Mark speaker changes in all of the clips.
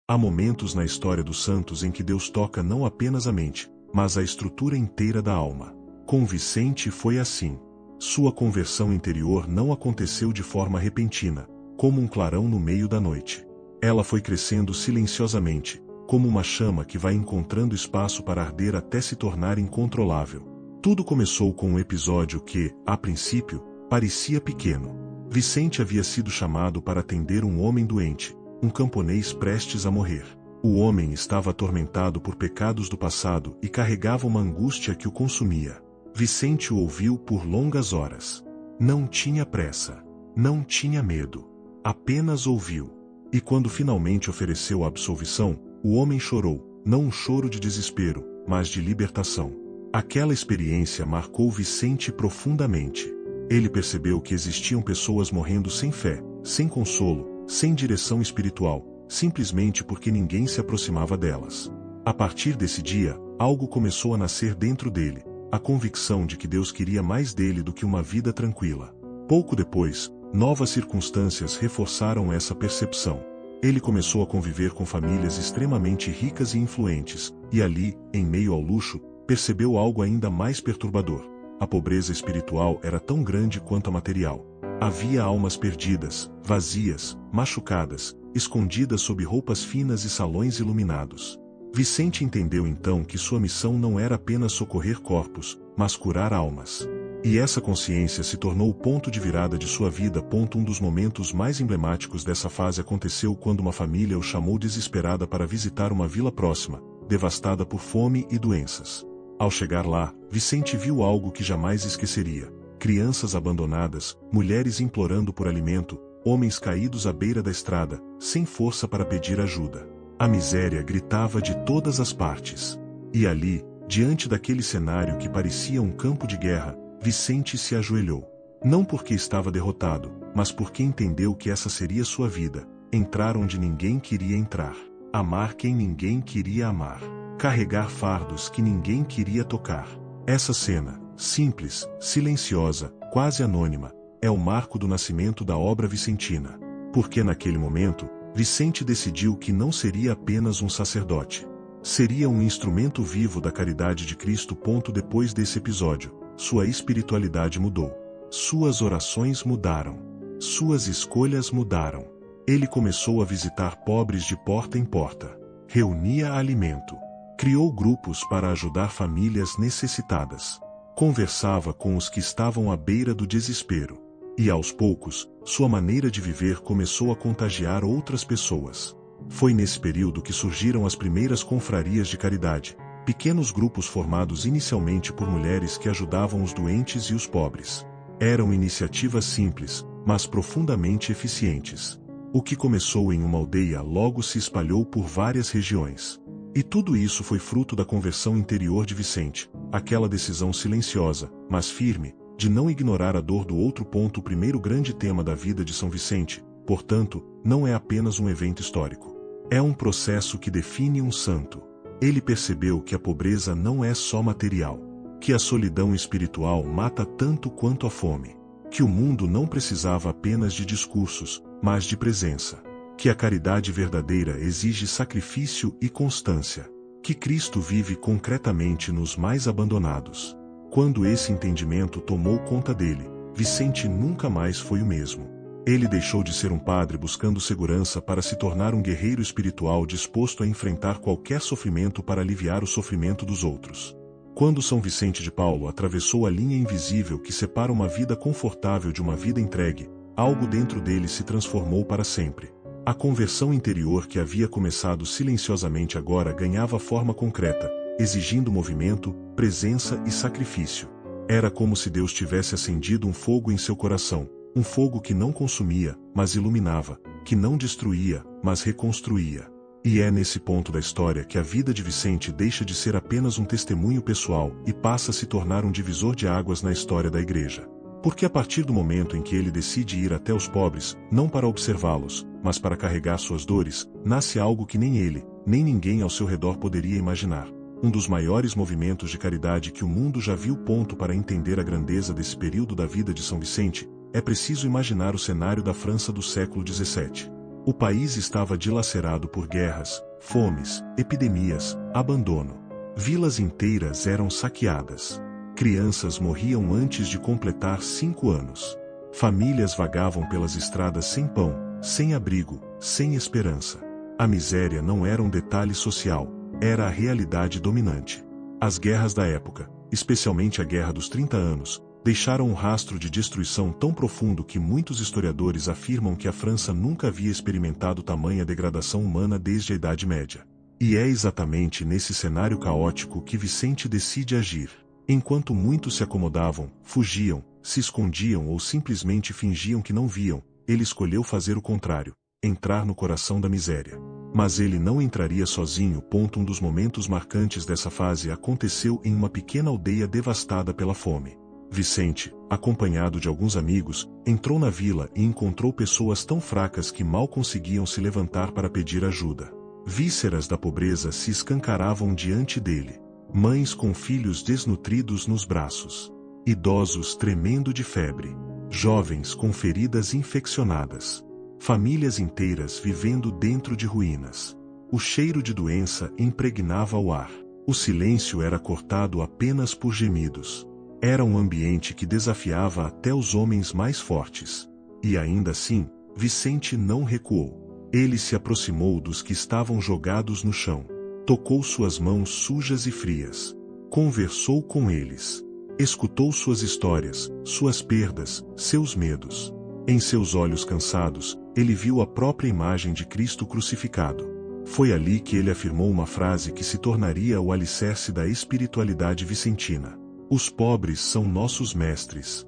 Speaker 1: Há momentos na história dos santos em que Deus toca não apenas a mente, mas a estrutura inteira da alma. Com Vicente foi assim. Sua conversão interior não aconteceu de forma repentina, como um clarão no meio da noite. Ela foi crescendo silenciosamente, como uma chama que vai encontrando espaço para arder até se tornar incontrolável. Tudo começou com um episódio que, a princípio, parecia pequeno. Vicente havia sido chamado para atender um homem doente, um camponês prestes a morrer. O homem estava atormentado por pecados do passado e carregava uma angústia que o consumia. Vicente o ouviu por longas horas. Não tinha pressa. Não tinha medo. Apenas ouviu. E quando finalmente ofereceu a absolvição, o homem chorou, não um choro de desespero, mas de libertação. Aquela experiência marcou Vicente profundamente. Ele percebeu que existiam pessoas morrendo sem fé, sem consolo, sem direção espiritual, simplesmente porque ninguém se aproximava delas. A partir desse dia, algo começou a nascer dentro dele, a convicção de que Deus queria mais dele do que uma vida tranquila. Pouco depois, novas circunstâncias reforçaram essa percepção. Ele começou a conviver com famílias extremamente ricas e influentes, e ali, em meio ao luxo, percebeu algo ainda mais perturbador. A pobreza espiritual era tão grande quanto a material. Havia almas perdidas, vazias, machucadas, escondidas sob roupas finas e salões iluminados. Vicente entendeu então que sua missão não era apenas socorrer corpos, mas curar almas. E essa consciência se tornou o ponto de virada de sua vida. Um dos momentos mais emblemáticos dessa fase aconteceu quando uma família o chamou desesperada para visitar uma vila próxima, devastada por fome e doenças. Ao chegar lá, Vicente viu algo que jamais esqueceria. Crianças abandonadas, mulheres implorando por alimento, homens caídos à beira da estrada, sem força para pedir ajuda. A miséria gritava de todas as partes. E ali, diante daquele cenário que parecia um campo de guerra, Vicente se ajoelhou. Não porque estava derrotado, mas porque entendeu que essa seria sua vida, entrar onde ninguém queria entrar, amar quem ninguém queria amar, carregar fardos que ninguém queria tocar. Essa cena, simples, silenciosa, quase anônima, é o marco do nascimento da obra vicentina. Porque naquele momento, Vicente decidiu que não seria apenas um sacerdote. Seria um instrumento vivo da caridade de Cristo. Depois desse episódio, sua espiritualidade mudou. Suas orações mudaram. Suas escolhas mudaram. Ele começou a visitar pobres de porta em porta. Reunia alimento. Criou grupos para ajudar famílias necessitadas. Conversava com os que estavam à beira do desespero. E aos poucos, sua maneira de viver começou a contagiar outras pessoas. Foi nesse período que surgiram as primeiras confrarias de caridade, pequenos grupos formados inicialmente por mulheres que ajudavam os doentes e os pobres. Eram iniciativas simples, mas profundamente eficientes. O que começou em uma aldeia logo se espalhou por várias regiões. E tudo isso foi fruto da conversão interior de Vicente, aquela decisão silenciosa, mas firme, de não ignorar a dor do outro. O primeiro grande tema da vida de São Vicente, portanto, não é apenas um evento histórico. É um processo que define um santo. Ele percebeu que a pobreza não é só material, que a solidão espiritual mata tanto quanto a fome, que o mundo não precisava apenas de discursos, mas de presença, que a caridade verdadeira exige sacrifício e constância, que Cristo vive concretamente nos mais abandonados. Quando esse entendimento tomou conta dele, Vicente nunca mais foi o mesmo. Ele deixou de ser um padre buscando segurança para se tornar um guerreiro espiritual disposto a enfrentar qualquer sofrimento para aliviar o sofrimento dos outros. Quando São Vicente de Paulo atravessou a linha invisível que separa uma vida confortável de uma vida entregue, algo dentro dele se transformou para sempre. A conversão interior que havia começado silenciosamente agora ganhava forma concreta, exigindo movimento, presença e sacrifício. Era como se Deus tivesse acendido um fogo em seu coração, um fogo que não consumia, mas iluminava, que não destruía, mas reconstruía. E é nesse ponto da história que a vida de Vicente deixa de ser apenas um testemunho pessoal e passa a se tornar um divisor de águas na história da Igreja. Porque a partir do momento em que ele decide ir até os pobres, não para observá-los, mas para carregar suas dores, nasce algo que nem ele, nem ninguém ao seu redor poderia imaginar. Um dos maiores movimentos de caridade que o mundo já viu. Para entender a grandeza desse período da vida de São Vicente, é preciso imaginar o cenário da França do século XVII. O país estava dilacerado por guerras, fomes, epidemias, abandono. Vilas inteiras eram saqueadas. Crianças morriam antes de completar 5 anos. Famílias vagavam pelas estradas sem pão, sem abrigo, sem esperança. A miséria não era um detalhe social, era a realidade dominante. As guerras da época, especialmente a Guerra dos 30 Anos, deixaram um rastro de destruição tão profundo que muitos historiadores afirmam que a França nunca havia experimentado tamanha degradação humana desde a Idade Média. E é exatamente nesse cenário caótico que Vicente decide agir. Enquanto muitos se acomodavam, fugiam, se escondiam ou simplesmente fingiam que não viam, ele escolheu fazer o contrário, entrar no coração da miséria. Mas ele não entraria sozinho. Um dos momentos marcantes dessa fase aconteceu em uma pequena aldeia devastada pela fome. Vicente, acompanhado de alguns amigos, entrou na vila e encontrou pessoas tão fracas que mal conseguiam se levantar para pedir ajuda. Vísceras da pobreza se escancaravam diante dele. Mães com filhos desnutridos nos braços. Idosos tremendo de febre. Jovens com feridas infeccionadas. Famílias inteiras vivendo dentro de ruínas. O cheiro de doença impregnava o ar. O silêncio era cortado apenas por gemidos. Era um ambiente que desafiava até os homens mais fortes. E ainda assim, Vicente não recuou. Ele se aproximou dos que estavam jogados no chão. Tocou suas mãos sujas e frias. Conversou com eles. Escutou suas histórias, suas perdas, seus medos. Em seus olhos cansados, ele viu a própria imagem de Cristo crucificado. Foi ali que ele afirmou uma frase que se tornaria o alicerce da espiritualidade vicentina. Os pobres são nossos mestres.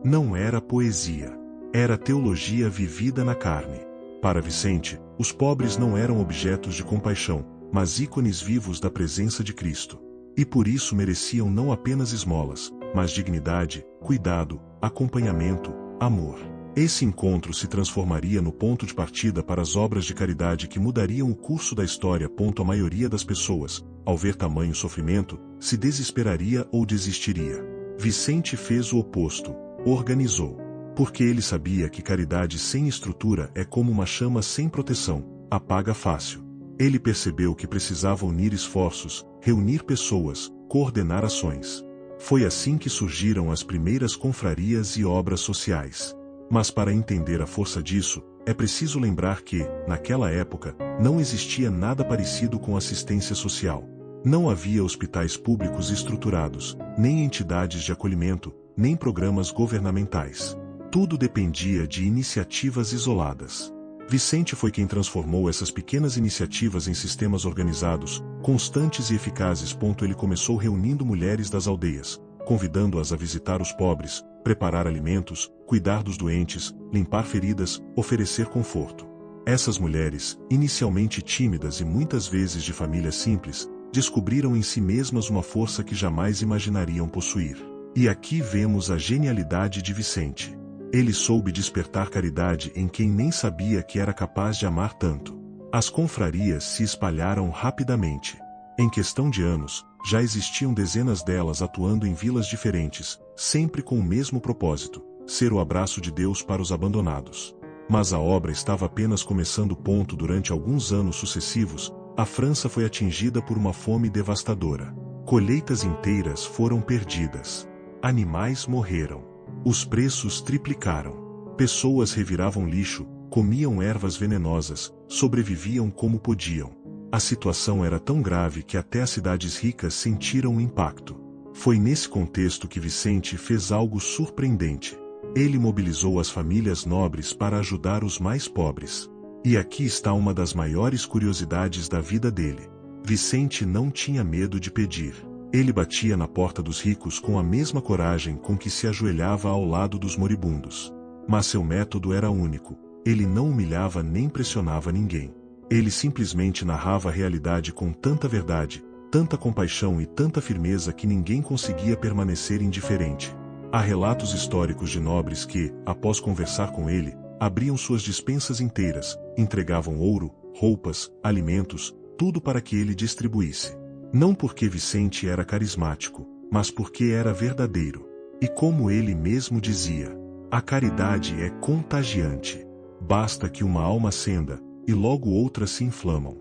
Speaker 1: Não era poesia. Era teologia vivida na carne. Para Vicente, os pobres não eram objetos de compaixão, mas ícones vivos da presença de Cristo. E por isso mereciam não apenas esmolas, mas dignidade, cuidado, acompanhamento, amor. Esse encontro se transformaria no ponto de partida para as obras de caridade que mudariam o curso da história. A maioria das pessoas, ao ver tamanho sofrimento, se desesperaria ou desistiria. Vicente fez o oposto, organizou. Porque ele sabia que caridade sem estrutura é como uma chama sem proteção, apaga fácil. Ele percebeu que precisava unir esforços, reunir pessoas, coordenar ações. Foi assim que surgiram as primeiras confrarias e obras sociais. Mas para entender a força disso, é preciso lembrar que, naquela época, não existia nada parecido com assistência social. Não havia hospitais públicos estruturados, nem entidades de acolhimento, nem programas governamentais. Tudo dependia de iniciativas isoladas. Vicente foi quem transformou essas pequenas iniciativas em sistemas organizados, constantes e eficazes. Ele começou reunindo mulheres das aldeias, convidando-as a visitar os pobres, preparar alimentos, cuidar dos doentes, limpar feridas, oferecer conforto. Essas mulheres, inicialmente tímidas e muitas vezes de famílias simples, descobriram em si mesmas uma força que jamais imaginariam possuir. E aqui vemos a genialidade de Vicente. Ele soube despertar caridade em quem nem sabia que era capaz de amar tanto. As confrarias se espalharam rapidamente. Em questão de anos, já existiam dezenas delas atuando em vilas diferentes, sempre com o mesmo propósito: ser o abraço de Deus para os abandonados. Mas a obra estava apenas começando. Durante alguns anos sucessivos, a França foi atingida por uma fome devastadora. Colheitas inteiras foram perdidas. Animais morreram. Os preços triplicaram. Pessoas reviravam lixo, comiam ervas venenosas, sobreviviam como podiam. A situação era tão grave que até as cidades ricas sentiram o impacto. Foi nesse contexto que Vicente fez algo surpreendente. Ele mobilizou as famílias nobres para ajudar os mais pobres. E aqui está uma das maiores curiosidades da vida dele. Vicente não tinha medo de pedir. Ele batia na porta dos ricos com a mesma coragem com que se ajoelhava ao lado dos moribundos. Mas seu método era único. Ele não humilhava nem pressionava ninguém. Ele simplesmente narrava a realidade com tanta verdade, tanta compaixão e tanta firmeza que ninguém conseguia permanecer indiferente. Há relatos históricos de nobres que, após conversar com ele, abriam suas despensas inteiras, entregavam ouro, roupas, alimentos, tudo para que ele distribuísse. Não porque Vicente era carismático, mas porque era verdadeiro. E como ele mesmo dizia, a caridade é contagiante. Basta que uma alma acenda, e logo outras se inflamam.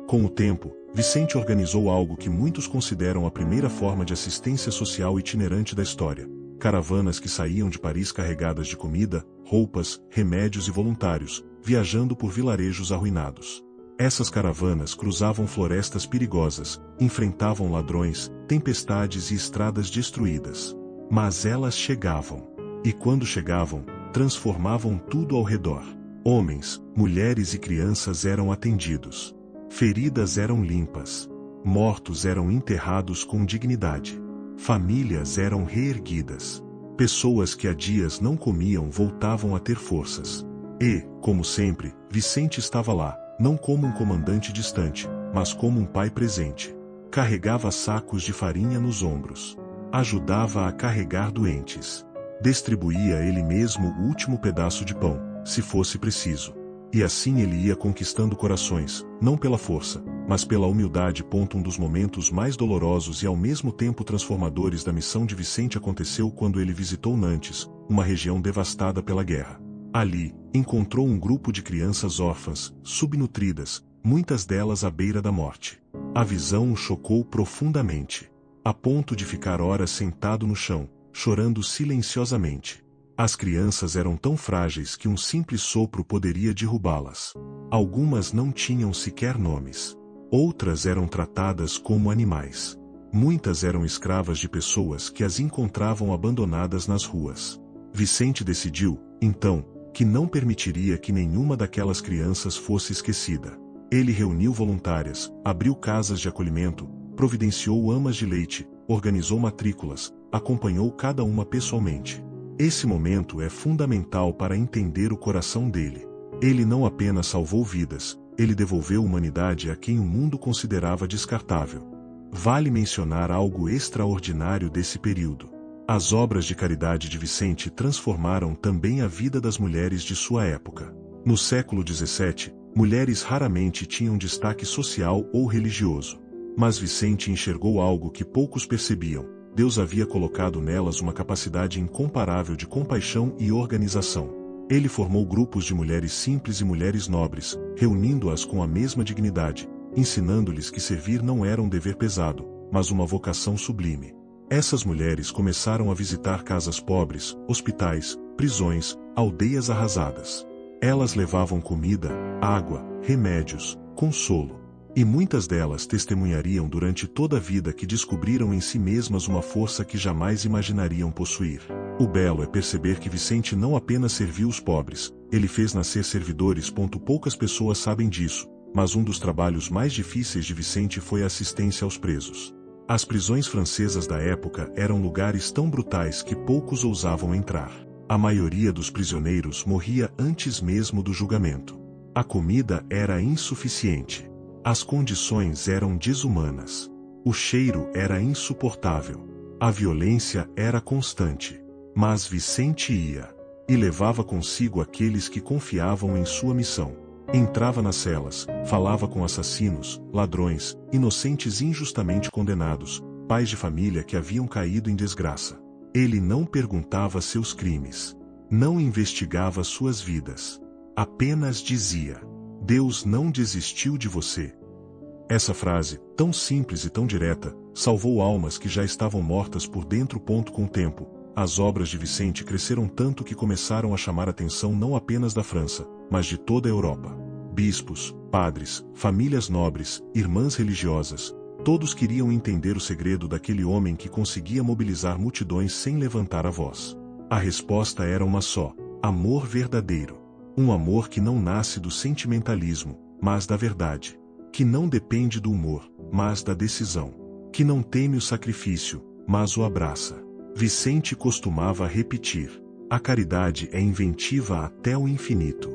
Speaker 1: Com o tempo, Vicente organizou algo que muitos consideram a primeira forma de assistência social itinerante da história. Caravanas que saíam de Paris carregadas de comida, roupas, remédios e voluntários, viajando por vilarejos arruinados. Essas caravanas cruzavam florestas perigosas, enfrentavam ladrões, tempestades e estradas destruídas. Mas elas chegavam. E quando chegavam, transformavam tudo ao redor. Homens, mulheres e crianças eram atendidos. Feridas eram limpas. Mortos eram enterrados com dignidade. Famílias eram reerguidas. Pessoas que há dias não comiam voltavam a ter forças. E, como sempre, Vicente estava lá, não como um comandante distante, mas como um pai presente. Carregava sacos de farinha nos ombros. Ajudava a carregar doentes. Distribuía ele mesmo o último pedaço de pão, se fosse preciso. E assim ele ia conquistando corações, não pela força, mas pela humildade. Um dos momentos mais dolorosos e ao mesmo tempo transformadores da missão de Vicente aconteceu quando ele visitou Nantes, uma região devastada pela guerra. Ali, encontrou um grupo de crianças órfãs, subnutridas, muitas delas à beira da morte. A visão o chocou profundamente, a ponto de ficar horas sentado no chão, chorando silenciosamente. As crianças eram tão frágeis que um simples sopro poderia derrubá-las. Algumas não tinham sequer nomes. Outras eram tratadas como animais. Muitas eram escravas de pessoas que as encontravam abandonadas nas ruas. Vicente decidiu, então, que não permitiria que nenhuma daquelas crianças fosse esquecida. Ele reuniu voluntárias, abriu casas de acolhimento, providenciou amas de leite, organizou matrículas, acompanhou cada uma pessoalmente. Esse momento é fundamental para entender o coração dele. Ele não apenas salvou vidas, ele devolveu humanidade a quem o mundo considerava descartável. Vale mencionar algo extraordinário desse período. As obras de caridade de Vicente transformaram também a vida das mulheres de sua época. No século XVII, mulheres raramente tinham destaque social ou religioso. Mas Vicente enxergou algo que poucos percebiam. Deus havia colocado nelas uma capacidade incomparável de compaixão e organização. Ele formou grupos de mulheres simples e mulheres nobres, reunindo-as com a mesma dignidade, ensinando-lhes que servir não era um dever pesado, mas uma vocação sublime. Essas mulheres começaram a visitar casas pobres, hospitais, prisões, aldeias arrasadas. Elas levavam comida, água, remédios, consolo. E muitas delas testemunhariam durante toda a vida que descobriram em si mesmas uma força que jamais imaginariam possuir. O belo é perceber que Vicente não apenas serviu os pobres, ele fez nascer servidores. Poucas pessoas sabem disso, mas um dos trabalhos mais difíceis de Vicente foi a assistência aos presos. As prisões francesas da época eram lugares tão brutais que poucos ousavam entrar. A maioria dos prisioneiros morria antes mesmo do julgamento. A comida era insuficiente. As condições eram desumanas. O cheiro era insuportável. A violência era constante. Mas Vicente ia. E levava consigo aqueles que confiavam em sua missão. Entrava nas celas, falava com assassinos, ladrões, inocentes injustamente condenados, pais de família que haviam caído em desgraça. Ele não perguntava seus crimes. Não investigava suas vidas. Apenas dizia: Deus não desistiu de você. Essa frase, tão simples e tão direta, salvou almas que já estavam mortas por dentro. Com o tempo, as obras de Vicente cresceram tanto que começaram a chamar a atenção não apenas da França, mas de toda a Europa. Bispos, padres, famílias nobres, irmãs religiosas, todos queriam entender o segredo daquele homem que conseguia mobilizar multidões sem levantar a voz. A resposta era uma só: amor verdadeiro. Um amor que não nasce do sentimentalismo, mas da verdade. Que não depende do humor, mas da decisão. Que não teme o sacrifício, mas o abraça. Vicente costumava repetir: a caridade é inventiva até o infinito.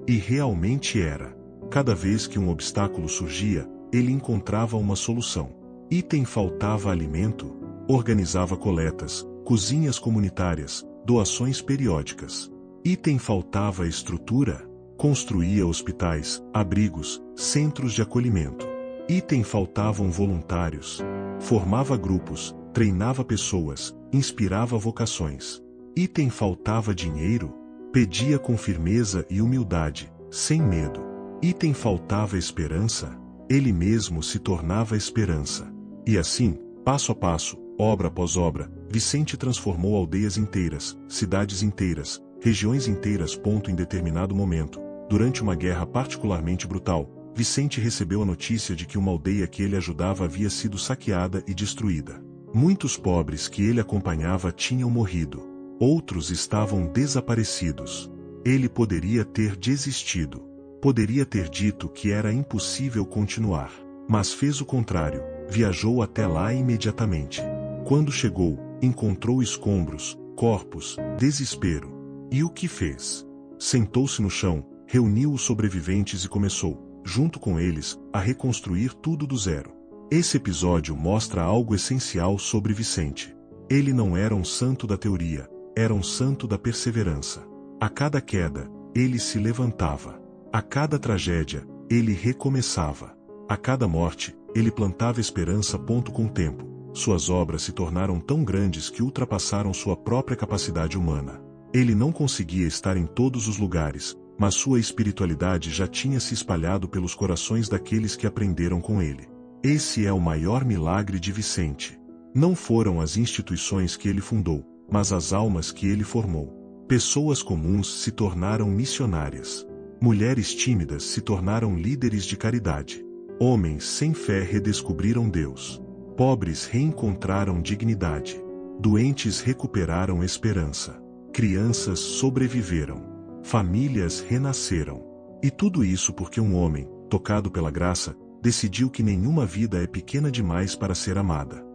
Speaker 1: E realmente era. Cada vez que um obstáculo surgia, ele encontrava uma solução. Item faltava alimento, organizava coletas, cozinhas comunitárias, doações periódicas. Item faltava estrutura, construía hospitais, abrigos, centros de acolhimento. Item faltavam voluntários, formava grupos, treinava pessoas, inspirava vocações. Item faltava dinheiro, Pedia com firmeza e humildade, sem medo. Item faltava esperança, ele mesmo se tornava esperança. E assim, passo a passo, obra após obra, Vicente transformou aldeias inteiras, cidades inteiras, regiões inteiras. Em determinado momento, durante uma guerra particularmente brutal, Vicente recebeu a notícia de que uma aldeia que ele ajudava havia sido saqueada e destruída. Muitos pobres que ele acompanhava tinham morrido. Outros estavam desaparecidos. Ele poderia ter desistido. Poderia ter dito que era impossível continuar. Mas fez o contrário, viajou até lá imediatamente. Quando chegou, encontrou escombros, corpos, desespero. E o que fez? Sentou-se no chão, reuniu os sobreviventes e começou, junto com eles, a reconstruir tudo do zero. Esse episódio mostra algo essencial sobre Vicente. Ele não era um santo da teoria, era um santo da perseverança. A cada queda, ele se levantava. A cada tragédia, ele recomeçava. A cada morte, ele plantava esperança. Com o tempo, suas obras se tornaram tão grandes que ultrapassaram sua própria capacidade humana. Ele não conseguia estar em todos os lugares, mas sua espiritualidade já tinha se espalhado pelos corações daqueles que aprenderam com ele. Esse é o maior milagre de Vicente. Não foram as instituições que ele fundou, mas as almas que ele formou. Pessoas comuns se tornaram missionárias. Mulheres tímidas se tornaram líderes de caridade. Homens sem fé redescobriram Deus. Pobres reencontraram dignidade. Doentes recuperaram esperança. Crianças sobreviveram. Famílias renasceram. E tudo isso porque um homem, tocado pela graça, decidiu que nenhuma vida é pequena demais para ser amada.